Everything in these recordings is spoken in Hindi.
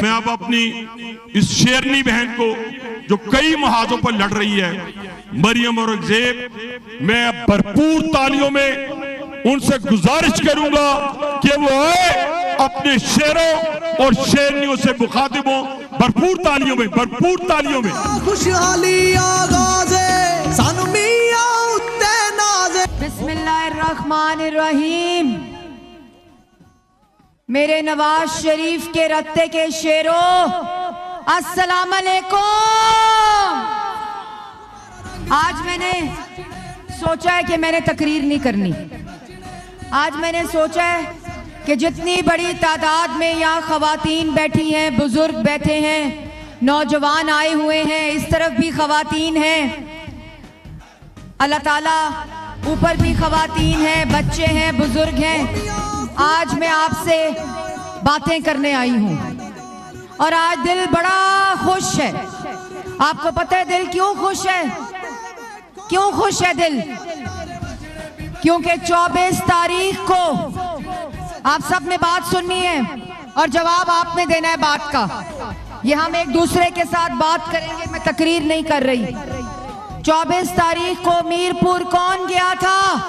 मैं अब अपनी इस शेरनी बहन को जो कई महाजों पर लड़ रही है, मरियम औरंगजेब, मैं भरपूर तालियों में उनसे गुजारिश करूंगा कि वो आए अपने शेरों और शेरनियों से मुखातिब हो। भरपूर तालियों में, भरपूर तालियों में। खुशहाली आगाज़े सानू मियां उत्ते नाज़े। बिस्मिल्लाहिर्रहमानिर्रहीम। मेरे नवाज शरीफ के रत्ते के शेरों, अस्सलाम वालेकुम। आज मैंने सोचा है कि मैंने तकरीर नहीं करनी। आज मैंने सोचा है कि जितनी बड़ी तादाद में यहाँ खवातीन बैठी हैं, बुजुर्ग बैठे हैं, नौजवान आए हुए हैं, इस तरफ भी खवातीन हैं, अल्लाह ताला ऊपर भी खवातीन हैं, बच्चे हैं, बुजुर्ग हैं। आज मैं आपसे बातें करने आई हूँ और आज दिल बड़ा खुश है। आपको पता है दिल क्यों खुश है? क्यों खुश है दिल? क्योंकि 24 तारीख को आप सब ने बात सुननी है और जवाब आपने देना है बात का। ये हम एक दूसरे के साथ बात करेंगे, मैं तकरीर नहीं कर रही। 24 तारीख को मीरपुर कौन गया था?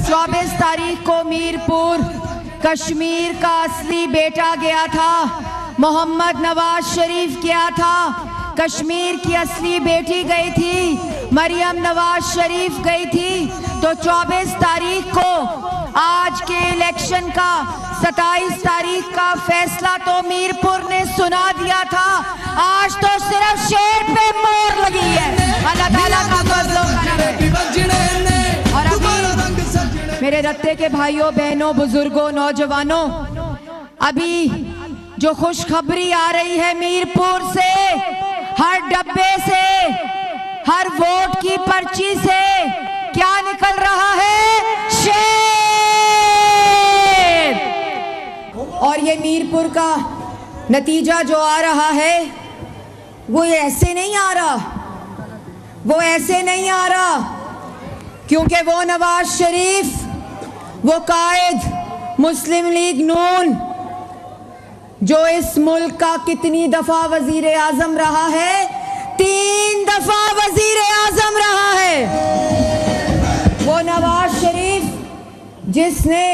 24 तारीख को मीरपुर कश्मीर का असली बेटा गया था, मोहम्मद नवाज शरीफ गया था। कश्मीर की असली बेटी गई थी, मरियम नवाज शरीफ गई थी। तो 24 तारीख को आज के इलेक्शन का 27 तारीख का फैसला तो मीरपुर ने सुना दिया था। आज तो सिर्फ शेर पे मोहर लगी है। अल्लाह ताला का फजल व करम है। और अभी मेरे रत्ते के भाइयों, बहनों, बुजुर्गों, नौजवानों, अभी जो खुशखबरी आ रही है मीरपुर से, हर डब्बे से, हर वोट की पर्ची से क्या निकल रहा है? शेर। और ये मीरपुर का नतीजा जो आ रहा है वो ऐसे नहीं आ रहा, वो ऐसे नहीं आ रहा, क्योंकि वो नवाज शरीफ, वो कायद मुस्लिम लीग नून, जो इस मुल्क का कितनी दफा वजीर आजम रहा है? 3 दफा वजीर आजम रहा है। वो नवाज शरीफ जिसने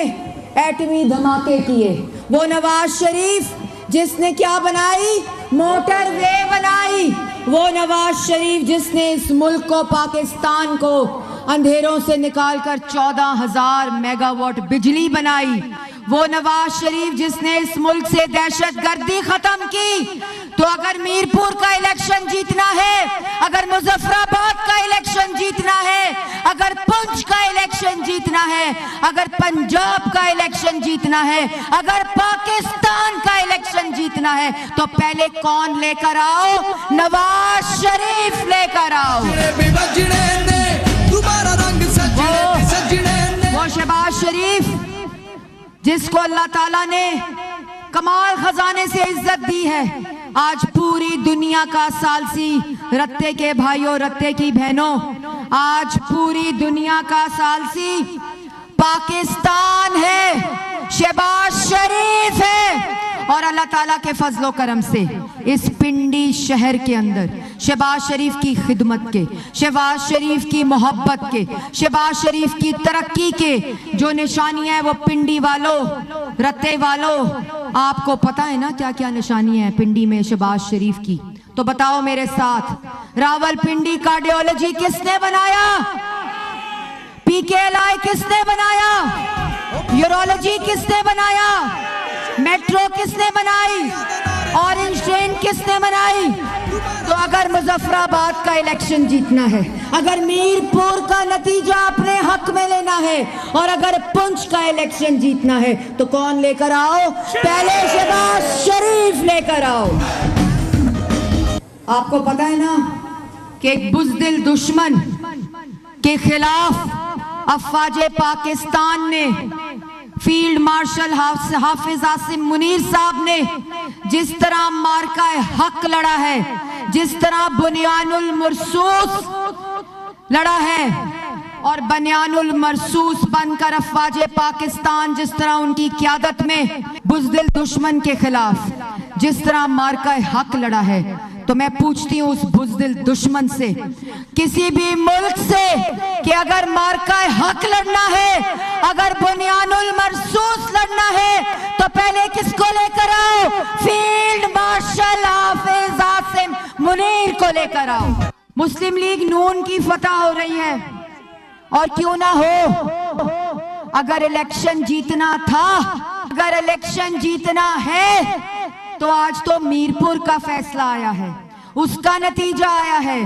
एटमी धमाके किए, वो नवाज शरीफ जिसने क्या बनाई? मोटरवे बनाई। वो नवाज शरीफ जिसने इस मुल्क को, पाकिस्तान को अंधेरों से निकालकर 14,000 मेगावाट बिजली बनाई। वो नवाज शरीफ जिसने इस मुल्क से दहशतगर्दी खत्म की। तो अगर मीरपुर का इलेक्शन जीतना है, अगर मुजफ्फराबाद का इलेक्शन जीतना है, अगर पुंछ का इलेक्शन जीतना है, अगर पंजाब का इलेक्शन जीतना है, अगर पाकिस्तान का इलेक्शन जीतना है, तो पहले कौन लेकर आओ? नवाज शरीफ लेकर आओ। वो शहबाज शरीफ जिसको अल्लाह ताला ने कमाल खजाने से इज्जत दी है, आज पूरी दुनिया का सालसी, रत्ते के भाइयों, रत्ते की बहनों, आज पूरी दुनिया का सालसी पाकिस्तान है, शहबाज शरीफ है। और अल्लाह ताला के फजलो करम से इस पिंडी शहर के अंदर शहबाज शरीफ की खिदमत के, शहबाज शरीफ की मोहब्बत के, शहबाज शरीफ की तरक्की के जो निशानियां हैं, वो पिंडी वालों, रत्ते वालों, आपको पता है ना क्या क्या निशानियां हैं पिंडी में शहबाज शरीफ की? तो बताओ मेरे साथ, रावलपिंडी कार्डियोलॉजी किसने बनाया? PKLI किसने बनाया? यूरोलॉजी किसने बनाया? मेट्रो किसने बनाई? ऑरेंज ट्रेन किसने बनाई? तो अगर मुजफ्फराबाद का इलेक्शन जीतना है, अगर मीरपुर का नतीजा अपने हक में लेना है, और अगर पुंछ का इलेक्शन जीतना है, तो कौन लेकर आओ? पहले शहबाज शरीफ लेकर आओ। आपको पता है ना कि एक बुज़दिल दुश्मन के खिलाफ अफवाजे पाकिस्तान ने, फील्ड मार्शल हाफिज आसिम मुनीर साहब ने जिस तरह मार्का हक लड़ा है, जिस तरह बुनियानुल मुरसूस लड़ा है, और बनियानुल मरसूस बनकर अफवाजे पाकिस्तान जिस तरह उनकी क़यादत में बुज़दिल दुश्मन के खिलाफ जिस तरह मार्का हक लड़ा है, तो मैं पूछती हूँ उस बुज़दिल दुश्मन से, किसी भी मुल्क से, कि अगर मार्का हक लड़ना है, अगर बुनियानुल मरसूस लड़ना है, तो पहले किसको लेकर आओ? फील्ड मार्शल हाफिज आसिम मुनीर को लेकर आओ। मुस्लिम लीग नून की फतह हो रही है, और क्यों ना हो। अगर इलेक्शन जीतना था, अगर इलेक्शन जीतना है, तो आज तो मीरपुर का फैसला आया है, उसका नतीजा आया है।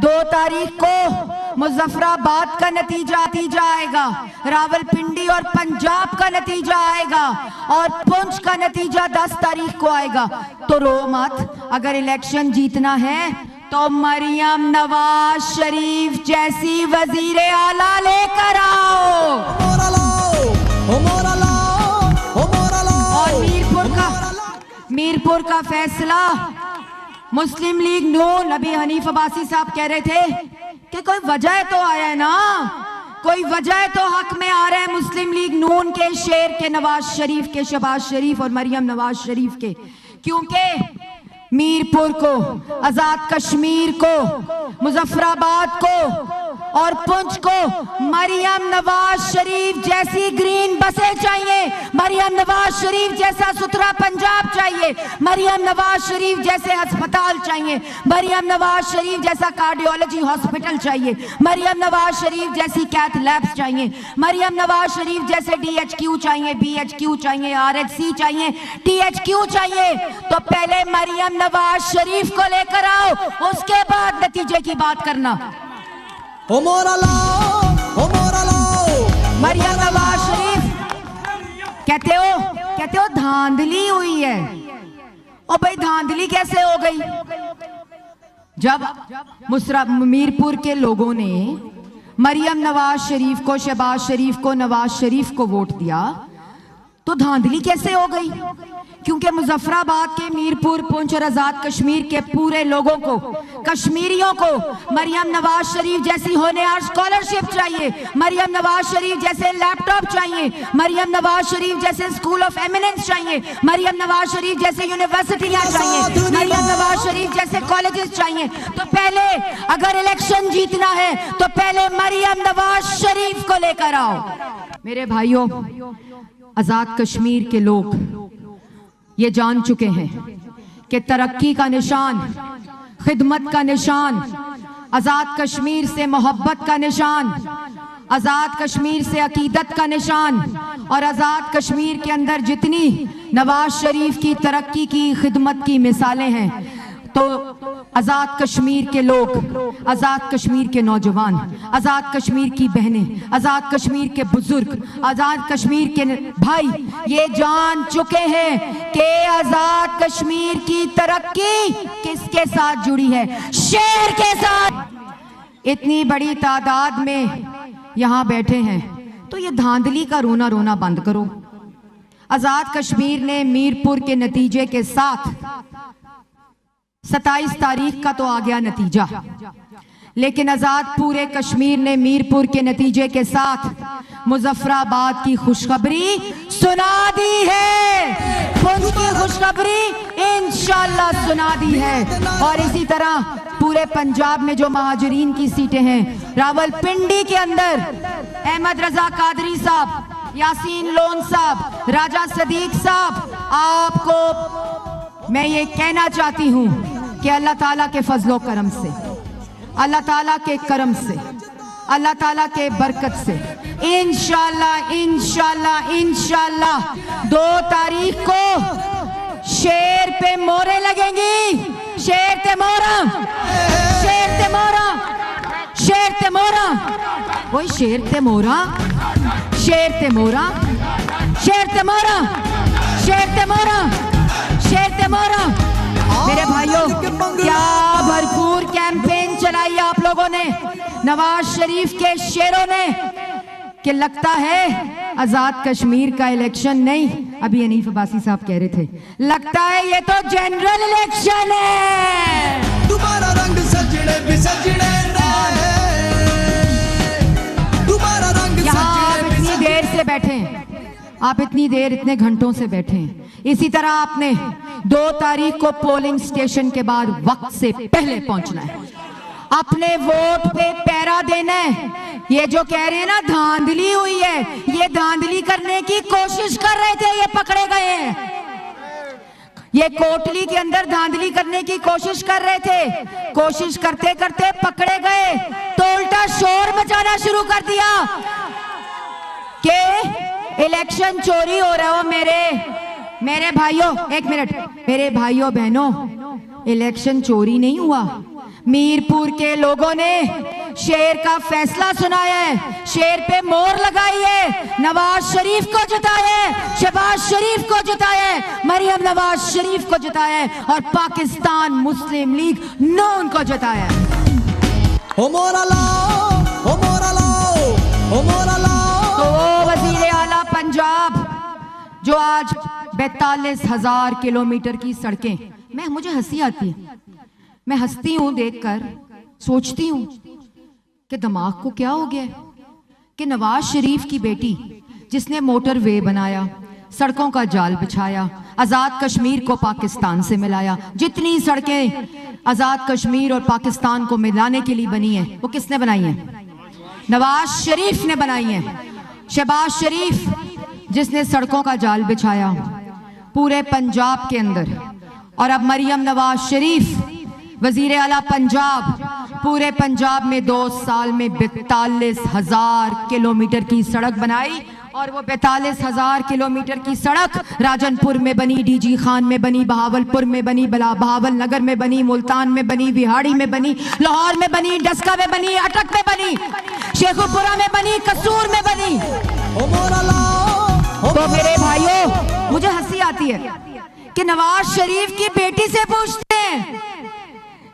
2 तारीख को मुजफ्फराबाद का नतीजा आएगा, रावलपिंडी और पंजाब का नतीजा आएगा, और पुंछ का नतीजा 10 तारीख को आएगा। तो रो मत, अगर इलेक्शन जीतना है तो मरियम नवाज शरीफ जैसी वजीरे आला लेकर आओ। और मीरपुर का फैसला मुस्लिम लीग नून, अभी हनीफ अब्बासी साहब कह रहे थे कि कोई वजह तो आया है ना, कोई वजह तो हक में आ रहा है मुस्लिम लीग नून के, शेर के नवाज शरीफ के, शहबाज शरीफ और मरियम नवाज शरीफ के, क्योंकि मीरपुर को, आजाद कश्मीर को, मुजफ्फराबाद को और पुंछ को मरियम नवाज शरीफ जैसी ग्रीन बसें चाहिए, मरियम नवाज शरीफ जैसा सुथरा पंजाब चाहिए, मरियम नवाज शरीफ जैसे अस्पताल चाहिए, मरियम नवाज शरीफ जैसा कार्डियोलॉजी हॉस्पिटल चाहिए, मरियम नवाज शरीफ जैसी कैथ लैब्स चाहिए, मरियम नवाज शरीफ जैसे DHQ चाहिए, BHQ चाहिए, RHC चाहिए, THQ चाहिए। तो पहले मरियम नवाज शरीफ को लेकर आओ, उसके बाद नतीजे की बात करना। मरियम नवाज शरीफ कहते हो धांधली हुई है। ओ भाई, धांधली कैसे हो गई? जब मीरपुर के लोगों ने मरियम नवाज शरीफ को, शहबाज शरीफ को, नवाज शरीफ को वोट दिया, तो धांधली कैसे हो गई? क्योंकि मुजफ्फराबाद के, मीरपुर, पुंछ और आजाद कश्मीर के पूरे लोगों को, कश्मीरियों को मरियम नवाज शरीफ जैसी होनहार स्कॉलरशिप चाहिए, मरियम नवाज शरीफ जैसे लैपटॉप चाहिए, मरियम नवाज शरीफ जैसे स्कूल ऑफ एमिनेंस चाहिए, मरियम नवाज शरीफ जैसे यूनिवर्सिटियां चाहिए, मरियम नवाज शरीफ जैसे कॉलेजेस चाहिए। तो पहले अगर इलेक्शन जीतना है तो पहले मरियम नवाज शरीफ को लेकर आओ। मेरे भाइयों, आजाद कश्मीर के लोग ये जान चुके हैं कि तरक्की का निशान, खिदमत का निशान, आजाद कश्मीर से मोहब्बत का निशान, आजाद कश्मीर से अकीदत का निशान, और आजाद कश्मीर के अंदर जितनी नवाज शरीफ की तरक्की की, खिदमत की मिसालें हैं, तो आजाद कश्मीर के लोग, आजाद कश्मीर के नौजवान, आजाद कश्मीर की बहनें, आजाद कश्मीर के बुजुर्ग, आजाद कश्मीर के भाई ये जान चुके हैं कि आजाद कश्मीर की तरक्की किसके साथ जुड़ी है? शेर के साथ। इतनी बड़ी तादाद में यहां बैठे हैं, तो ये धांधली का रोना रोना बंद करो। आजाद कश्मीर ने मीरपुर के नतीजे के साथ 27 तारीख का तो आ गया नतीजा, लेकिन आजाद पूरे कश्मीर ने मीरपुर के नतीजे के साथ मुजफ्फराबाद की खुशखबरी सुना दी है, पुंछ की खुशखबरी इंशाल्लाह सुना दी है। और इसी तरह पूरे पंजाब में जो महाजरीन की सीटें हैं, रावलपिंडी के अंदर अहमद रजा कादरी साहब, यासीन लोन साहब, राजा सदीक साहब, आपको मैं ये कहना चाहती हूं कि अल्लाह ताला के फजलो करम से, अल्लाह ताला के करम से, अल्लाह ताला के बरकत से इंशाल्लाह इंशाल्लाह इंशाल्लाह 2 तारीख को शेर पे मोहरे लगेंगी। शेर ते मोहरा, शेर ते मोहरा, शेर ते मोहरा, वही शेर ते मोहरा, शेर ते मोहरा, शेर ते मोहरा, शेर ते मोहरा, शेर ते मोहरा। मेरे भाइयों, क्या भरपूर कैंपेन चलाई आप लोगों ने, नवाज शरीफ के शेरों ने, कि लगता है आजाद कश्मीर का इलेक्शन नहीं, अभी हनीफ अब्बासी साहब कह रहे थे, लगता है ये तो जनरल इलेक्शन है। तुम्हारा रंग सजने भी सजने बैठे हैं, आप इतनी देर इतने घंटों से बैठे हैं। इसी तरह आपने 2 तारीख को पोलिंग स्टेशन के बाद वक्त से पहले पहुंचना है, अपने वोट पे पहरा देना है। ये जो कह रहे हैं ना धांधली हुई है, ये धांधली करने की कोशिश कर रहे थे, ये पकड़े गए हैं। ये कोटली के अंदर धांधली करने की कोशिश कर रहे थे, कोशिश करते करते पकड़े गए तो उल्टा शोर मचाना शुरू कर दिया कि इलेक्शन चोरी हो रहा हो। मेरे भाइयों, एक मिनट, मेरे भाइयों बहनों, इलेक्शन चोरी नहीं हुआ। मीरपुर के लोगों ने शेर का फैसला सुनाया है, शेर पे मोहर लगाई है, नवाज शरीफ को जिताया है, शहबाज शरीफ को जिताया है, मरियम नवाज शरीफ को जिताया है और पाकिस्तान मुस्लिम लीग नून को जिताया है। हो मोरा लाओ, हो मोरा लाओ, हो मोरा लाओ। तो वो वजीर आला पंजाब जो आज 42,000 किलोमीटर की सड़कें, मुझे हंसी आती है, मैं हंसती हूं देखकर, सोचती हूं कि दिमाग को क्या हो गया कि नवाज शरीफ की बेटी जिसने मोटरवे बनाया, सड़कों का जाल बिछाया, आजाद कश्मीर को पाकिस्तान से मिलाया, जितनी सड़कें आजाद कश्मीर और पाकिस्तान को मिलाने के लिए बनी है वो किसने बनाई है? नवाज शरीफ ने बनाई है। शहबाज शरीफ जिसने सड़कों का जाल बिछाया पूरे पंजाब के अंदर, और अब मरियम नवाज शरीफ वजीर आला पंजाब पूरे पंजाब में 2 साल में 42,000 किलोमीटर की सड़क बनाई। और वो 42,000 किलोमीटर की सड़क राजनपुर में बनी, डीजी खान में बनी, बहावलपुर में बनी, बहावल नगर में बनी, मुल्तान में बनी, बिहाड़ी में बनी, लाहौर में बनी, डस्का में बनी, अटक में बनी, शेखुपुरा में बनी, कसूर में बनी। तो मेरे भाइयों, मुझे हंसी आती है कि नवाज शरीफ की बेटी से पूछते हैं,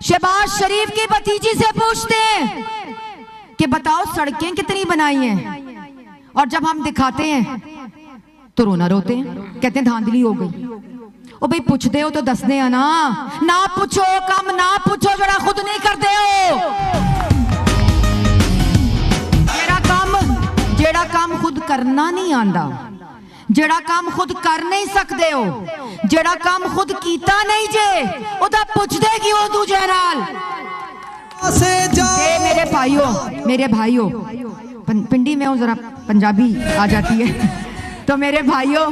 शहबाज शरीफ की भतीजी से पूछते हैं कि बताओ सड़कें कितनी बनाई हैं, और जब हम दिखाते हैं तो रोना रोते हैं, कहते हैं धांधली हो गई। ओ भाई पूछते हो तो दसने आना, ना पूछो कम ना पूछो जरा खुद नहीं करते हो। जेड़ा काम खुद करना नहीं आंदा, जेड़ा काम खुद कर नहीं सकते हो, जेड़ा काम खुद कीता नहीं जे ओदा पुछदे कि ओ दूजे नाल। मेरे भाइयों पिंडी में हूं, जरा पंजाबी आ जाती है। तो मेरे भाइयों,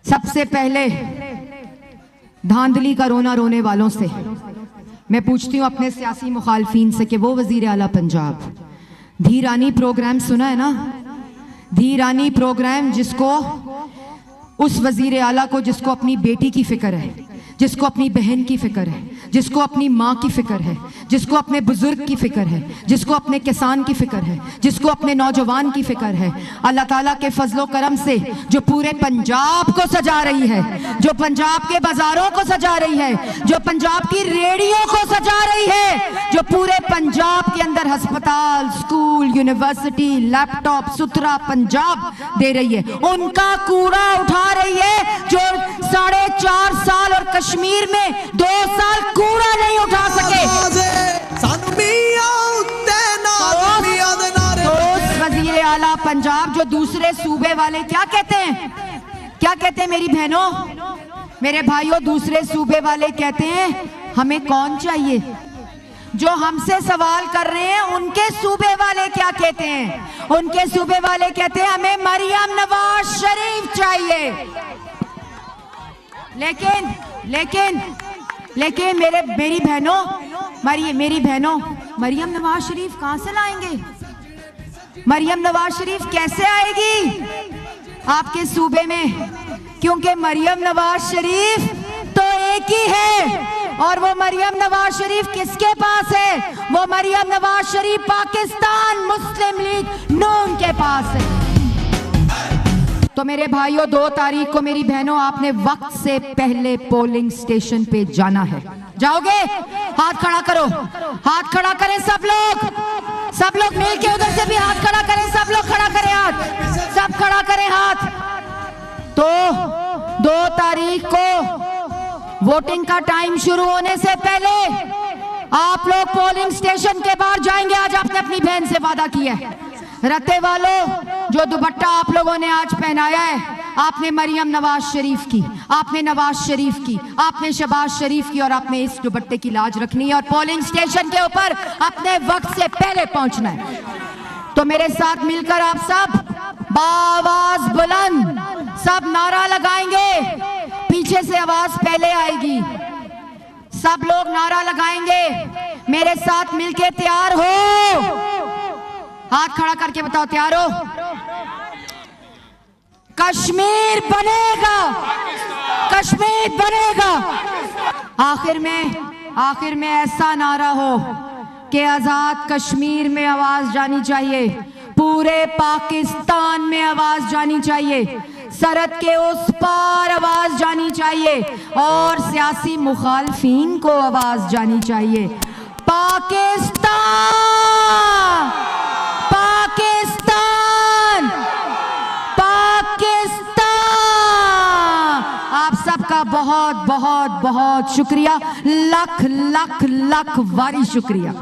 सबसे पहले धांधली का रोना रोने वालों से मैं पूछती हूं, अपने सियासी मुखालफीन से, कि वो वजीर आला पंजाब धीरानी प्रोग्राम सुना है ना? धीरानी प्रोग्राम, जिसको उस वजीर आला को जिसको अपनी बेटी की फिक्र है, जिसको अपनी बहन की फिक्र है, जिसको अपनी माँ की फिक्र है, जिसको अपने बुजुर्ग की फिक्र है, जिसको अपने किसान की फिक्र है, जिसको अपने नौजवान की फिक्र है, अल्लाह ताला के फजलो करम से जो पूरे पंजाब को सजा रही है, जो पंजाब के बाजारों को सजा रही है, जो पंजाब की रेडियो को सजा रही है, जो पूरे पंजाब के अंदर अस्पताल, स्कूल, यूनिवर्सिटी, लैपटॉप, सुथरा पंजाब दे रही है, उनका कूड़ा उठा रही है जो 4.5 साल और कश्मीर में 2 साल कूड़ा नहीं उठा सके। वजीर आला पंजाब जो दूसरे सूबे वाले क्या कहते हैं, क्या कहते हैं मेरी बहनों, मेरे भाइयों, दूसरे सूबे वाले कहते हैं हमें कौन चाहिए? जो हमसे सवाल कर रहे हैं उनके सूबे वाले क्या कहते हैं? उनके सूबे वाले कहते हैं हमें मरियम नवाज शरीफ चाहिए। लेकिन मेरी बहनों, मरियम नवाज शरीफ कहां से लाएंगे? मरियम नवाज शरीफ कैसे आएगी आपके सूबे में? क्योंकि मरियम नवाज शरीफ तो एक ही है, और वो मरियम नवाज शरीफ किसके पास है? वो मरियम नवाज शरीफ पाकिस्तान मुस्लिम लीग नून के पास है। तो मेरे भाइयों, 2 तारीख को मेरी बहनों, आपने वक्त से पहले पोलिंग स्टेशन पे जाना है। जाओगे? हाथ खड़ा करो, हाथ खड़ा करें सब लोग मिलके, उधर से भी हाथ खड़ा करें, सब लोग खड़ा करें हाथ, सब खड़ा करें हाथ। तो 2 तारीख को वोटिंग का टाइम शुरू होने से पहले आप लोग पोलिंग स्टेशन के बाहर जाएंगे। आज आपने अपनी बहन से वादा किया है। रत्ते वालों, जो दुपट्टा आप लोगों ने आज पहनाया है, आपने मरियम नवाज शरीफ की, आपने नवाज शरीफ की, आपने शहबाज शरीफ की, और आपने इस दुपट्टे की लाज रखनी है और पोलिंग स्टेशन के ऊपर अपने वक्त से पहले पहुंचना है। तो मेरे साथ मिलकर आप सब बाआवाज बुलंद सब नारा लगाएंगे। पीछे से आवाज पहले आएगी, सब लोग नारा लगाएंगे। मेरे साथ मिलके तैयार हो? हाथ खड़ा करके बताओ, तैयार हो? कश्मीर बनेगा, कश्मीर बनेगा। आखिर में ऐसा नारा हो कि आजाद कश्मीर में आवाज जानी चाहिए, पूरे पाकिस्तान में आवाज जानी चाहिए, सरहद के उस पार आवाज जानी चाहिए और सियासी मुखालफीन को आवाज जानी चाहिए। पाकिस्तान, पाकिस्तान, पाकिस्तान। आप सबका बहुत बहुत बहुत शुक्रिया, लख लख लख वारी शुक्रिया।